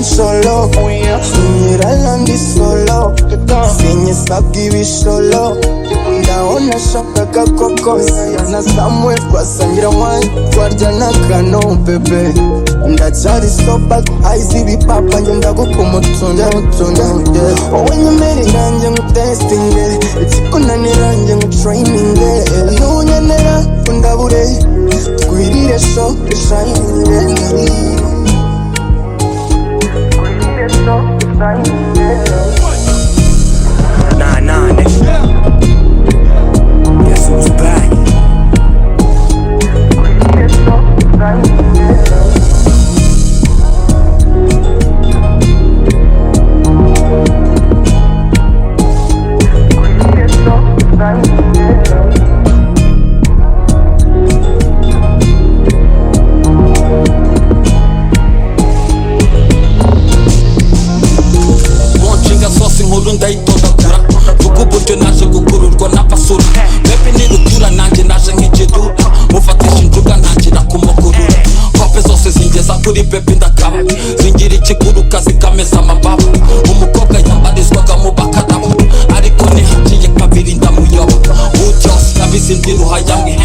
solo, sinyirala ndi solo, sinyisabwa ibisholo, ndabona shaka koko, na samwe twasangira wine, twarya n'akano bebe, ndacyari soba eyes ibipapa njye ndagukumutunde, wowe nyemerera njye ngutestinge, ikikunanira njye ngutraininge, ntunyenera undabure, twirire show shining. Nah, nigga. Guess who's back? Ndayitondagura vuga uburyo naje gukururwa n'abasura bebe nirutura nanjye naje nk'ikidura mufatisha injuga ntangira kumukurura kope zose zingeza kuri bebe ndakaba zingira ikiguruka zikameza amababa umukobwa yambarizwaga mu bakadaba ariko nihagiye kabiri ndamuyoba ubyose nabizi ndi ruhayamwe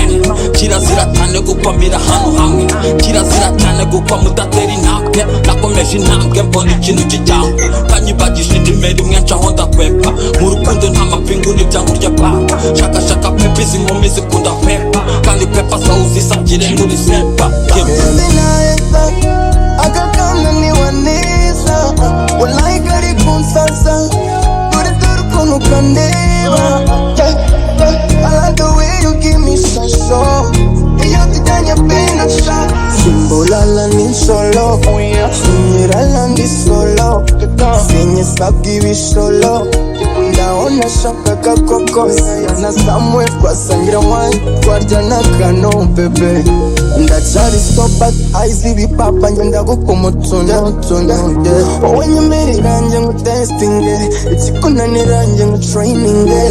kirazira cyane gukwamira hano hamwe kirazira cyane gukwa mudatera intambwe nakomeje intambwe mbona ikintu kijyambwe kanyibagije indimeri imwe ncaho ndakwepa mu rukundo nta mapingu n'ibyankurya papa shaka pepa izi nkumi zikunda pepa kandi pepa zawuzisabye muri sepa Agakanda niwa neza wallahi kari kunsaza dore ukuntu kandeba I like the way you give me so iyo tujyanye pena sha simbolala ni solo sinyirala ndi solo sinyisabwa ibisholo ndabona shaka koko na samwe twasangira wine twarya n'akano bebe ndacyari soba eyes ibipapa njye ndagukumutunde wowe nyemerera njye ngutestinge ikikunanira njye ngutraininge